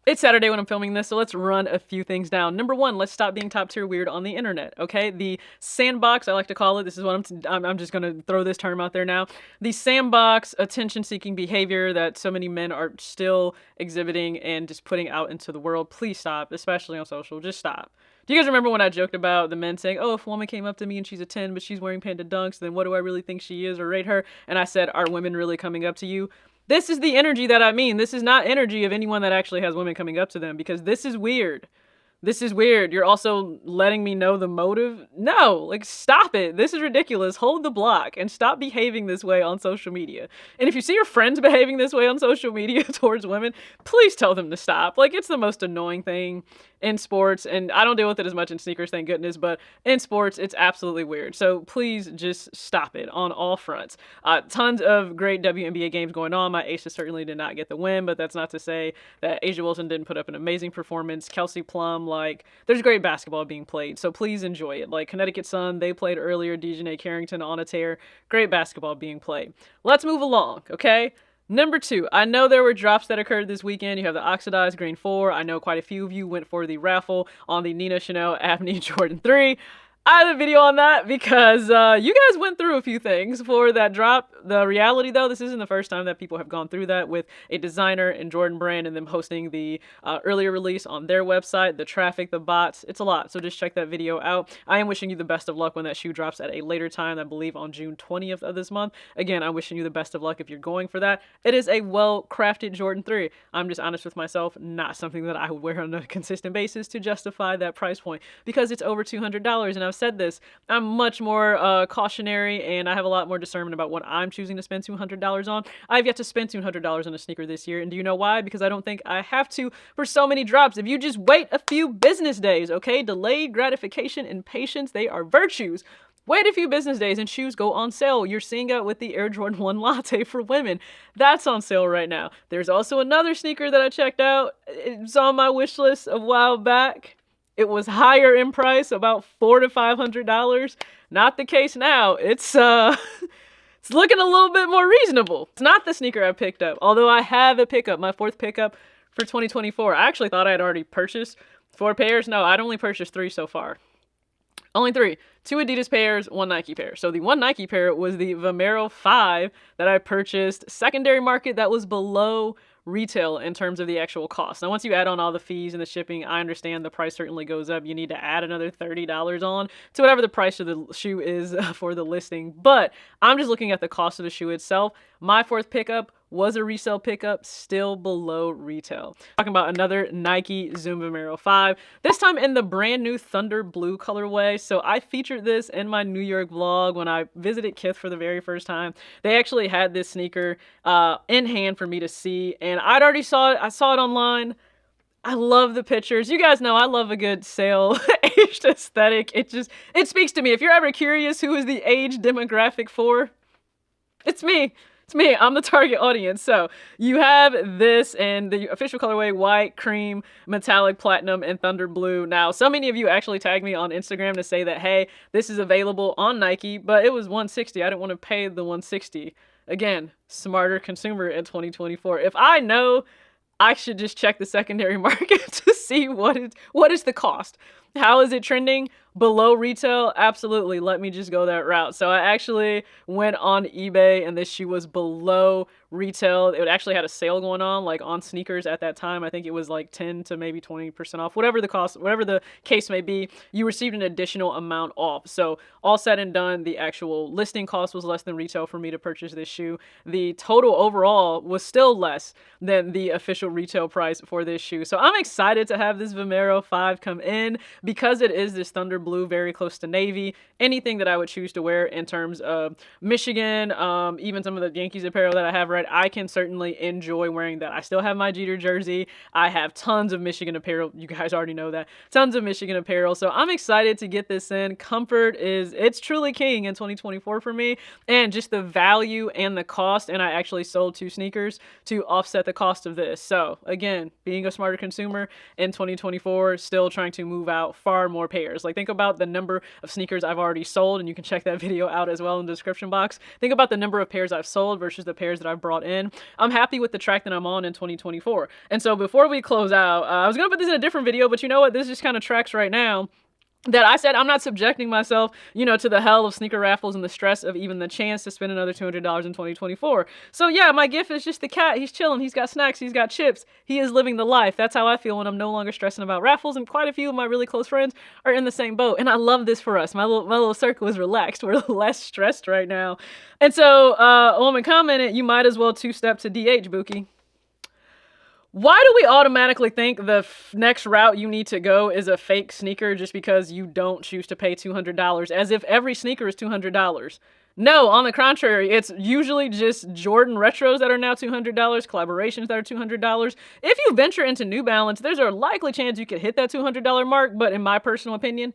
It's Saturday when I'm filming this, so let's run a few things down. Number one, let's stop being top tier weird on the internet, okay? The sandbox, I like to call it, this is what I'm just gonna throw this term out there now. The sandbox attention seeking behavior that so many men are still exhibiting and just putting out into the world. Please stop, especially on social. Just stop. Do you guys remember when I joked about the men saying, oh, if a woman came up to me and she's a 10, but she's wearing Panda Dunks, then what do I really think she is or rate her? And I said, are women really coming up to you? This is the energy that I mean. This is not energy of anyone that actually has women coming up to them, because this is weird. This is weird. You're also letting me know the motive. No, like, stop it. This is ridiculous. Hold the block and stop behaving this way on social media. And if you see your friends behaving this way on social media towards women, please tell them to stop. Like, it's the most annoying thing in sports, and I don't deal with it as much in sneakers, thank goodness, but in sports, it's absolutely weird. So please just stop it on all fronts. Tons of great WNBA games going on. My Aces certainly did not get the win, but that's not to say that A'ja Wilson didn't put up an amazing performance. Kelsey Plum, like, there's great basketball being played, so please enjoy it. Like, Connecticut Sun, they played earlier, DiJonai Carrington on a tear. Great basketball being played. Let's move along, okay? Number two, I know there were drops that occurred this weekend. You have the Oxidized Green 4. I know quite a few of you went for the raffle on the Nina Chanel Abney Jordan 3. I have a video on that because you guys went through a few things for that drop. The reality, though, this isn't the first time that people have gone through that with a designer and Jordan Brand and them hosting the earlier release on their website, the traffic, the bots. It's a lot, so just check that video out. I am wishing you the best of luck when that shoe drops at a later time, I believe on June 20th of this month. Again, I'm wishing you the best of luck if you're going for that. It is a well-crafted Jordan 3. I'm just honest with myself, not something that I would wear on a consistent basis to justify that price point because it's over $200, and I've said this, I'm much more cautionary, and I have a lot more discernment about what I'm choosing to spend $200 on. I've yet to spend $200 on a sneaker this year, and do you know why? Because I don't think I have to for so many drops. If you just wait a few business days, okay? Delayed gratification and patience, they are virtues. Wait a few business days and shoes go on sale. You're seeing it with the Air Jordan 1 Latte for women. That's on sale right now. There's also another sneaker that I checked out. It's on my wish list a while back. It was higher in price, about $400 to $500. Not the case now. It's it's looking a little bit more reasonable. It's not the sneaker I picked up, although I have a pickup, my fourth pickup for 2024. I actually thought I had already purchased 4 pairs. No, I'd only purchased 3 so far. Only 3. 2 Adidas pairs, 1 Nike pair. So the 1 Nike pair was the Vomero 5 that I purchased secondary market that was below retail in terms of the actual cost. Now, once you add on all the fees and the shipping, I understand the price certainly goes up. You need to add another $30 on to whatever the price of the shoe is for the listing. But I'm just looking at the cost of the shoe itself. My fourth pickup was a resale pickup, still below retail. Talking about another Nike Zoom Vomero 5, this time in the brand new Thunder Blue colorway. So I featured this in my New York vlog when I visited Kith for the very first time. They actually had this sneaker in hand for me to see, and I'd already saw it. I saw it online. I love the pictures. You guys know I love a good sale aged aesthetic. It speaks to me. If you're ever curious who is the age demographic for, it's me. It's me. I'm the target audience. So you have this and the official colorway, white, cream, metallic, platinum, and thunder blue. Now, so many of you actually tagged me on Instagram to say that, hey, this is available on Nike, but it was $160. I didn't want to pay the $160. Again, smarter consumer in 2024. If I know, I should just check the secondary market to see what is the cost. How is it trending? Below retail? Absolutely. Let me just go that route. So I actually went on eBay and this shoe was below retail. It actually had a sale going on, like on sneakers at that time. I think it was like 10 to maybe 20% off, whatever the cost, whatever the case may be. You received an additional amount off. So all said and done, the actual listing cost was less than retail for me to purchase this shoe. The total overall was still less than the official retail price for this shoe. So I'm excited to have this Vomero 5 come in because it is this Thunder Blue, very close to navy. Anything that I would choose to wear in terms of Michigan, even some of the Yankees apparel that I have, right, I can certainly enjoy wearing that. I still have my Jeter jersey. I have tons of Michigan apparel. You guys already know that. Tons of Michigan apparel. So I'm excited to get this in. Comfort it's truly king in 2024 for me. And just the value and the cost. And I actually sold 2 sneakers to offset the cost of this. So again, being a smarter consumer in 2024, still trying to move out far more pairs. Like, think about about the number of sneakers I've already sold, and you can check that video out as well in the description box. Think about the number of pairs I've sold versus the pairs that I've brought in. I'm happy with the track that I'm on in 2024. And so before we close out, I was gonna put this in a different video, but you know what? This just kind of tracks right now that I said I'm not subjecting myself, to the hell of sneaker raffles and the stress of even the chance to spend another $200 in 2024. So yeah, my gift is just the cat. He's chilling. He's got snacks. He's got chips. He is living the life. That's how I feel when I'm no longer stressing about raffles, and quite a few of my really close friends are in the same boat. And I love this for us. My little circle is relaxed. We're less stressed right now. And so a woman commented, "You might as well two-step to DH, Buki." Why do we automatically think the next route you need to go is a fake sneaker just because you don't choose to pay $200, as if every sneaker is $200? No, on the contrary, it's usually just Jordan retros that are now $200, collaborations that are $200. If you venture into New Balance, there's a likely chance you could hit that $200 mark, but in my personal opinion,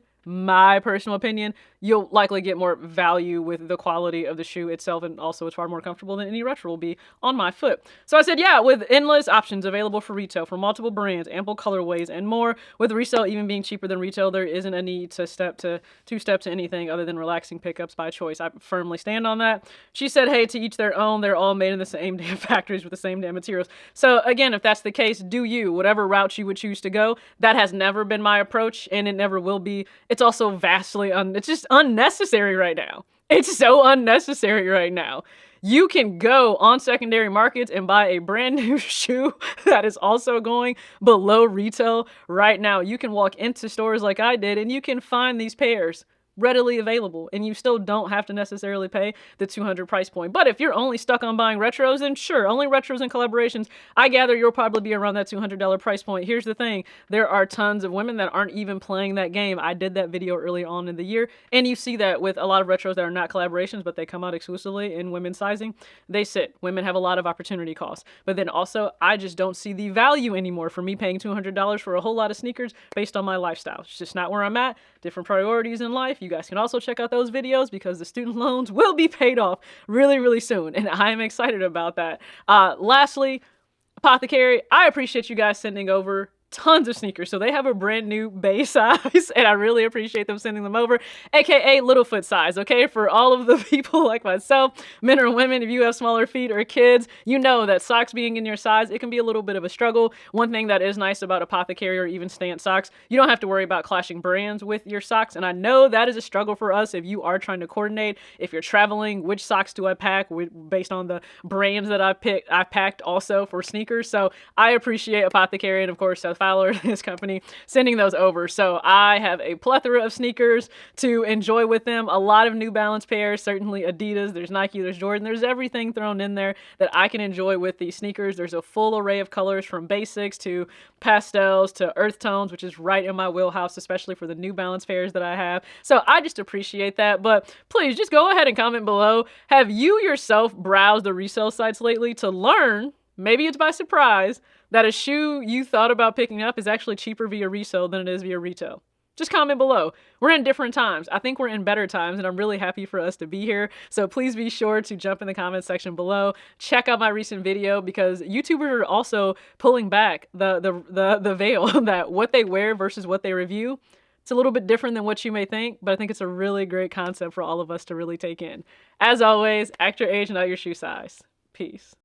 you'll likely get more value with the quality of the shoe itself, and also it's far more comfortable than any retro will be on my foot. So I said, yeah, with endless options available for retail for multiple brands, ample colorways, and more, with resale even being cheaper than retail, there isn't a need to two-step to anything other than relaxing pickups by choice. I firmly stand on that. She said, hey, to each their own. They're all made in the same damn factories with the same damn materials. So again, if that's the case, do you, whatever route you would choose to go. That has never been my approach, and it never will be. It's also vastly it's just unnecessary right now. It's so unnecessary right now. You can go on secondary markets and buy a brand new shoe that is also going below retail right now. You can walk into stores like I did, and you can find these pairs readily available, and you still don't have to necessarily pay the $200 price point. But if you're only stuck on buying retros, then sure, only retros and collaborations. I gather you'll probably be around that $200 price point. Here's the thing. There are tons of women that aren't even playing that game. I did that video early on in the year, and you see that with a lot of retros that are not collaborations, but they come out exclusively in women's sizing. They sit. Women have a lot of opportunity costs. But then also, I just don't see the value anymore for me paying $200 for a whole lot of sneakers based on my lifestyle. It's just not where I'm at. Different priorities in life. You guys can also check out those videos because the student loans will be paid off really, really soon, and I am excited about that. Lastly, Apothecary, I appreciate you guys sending over tons of sneakers. So they have a brand new base size, and I really appreciate them sending them over, aka Littlefoot size, okay? For all of the people like myself, men or women, if you have smaller feet or kids, you know that socks being in your size, it can be a little bit of a struggle. One thing that is nice about Apothecary or even Stance socks, you don't have to worry about clashing brands with your socks, and I know that is a struggle for us if you are trying to coordinate, if you're traveling, which socks do I pack based on the brands that I packed also for sneakers. So I appreciate Apothecary and of course Seth Fowler, his company, sending those over. So I have a plethora of sneakers to enjoy with them. A lot of New Balance pairs, certainly Adidas, there's Nike, there's Jordan, there's everything thrown in there that I can enjoy with these sneakers. There's a full array of colors from basics to pastels to earth tones, which is right in my wheelhouse, especially for the New Balance pairs that I have. So I just appreciate that. But please just go ahead and comment below. Have you yourself browsed the resale sites lately to learn, maybe it's by surprise, that a shoe you thought about picking up is actually cheaper via resale than it is via retail? Just comment below. We're in different times. I think we're in better times, and I'm really happy for us to be here. So please be sure to jump in the comment section below. Check out my recent video, because YouTubers are also pulling back the veil that what they wear versus what they review. It's a little bit different than what you may think, but I think it's a really great concept for all of us to really take in. As always, act your age, not your shoe size. Peace.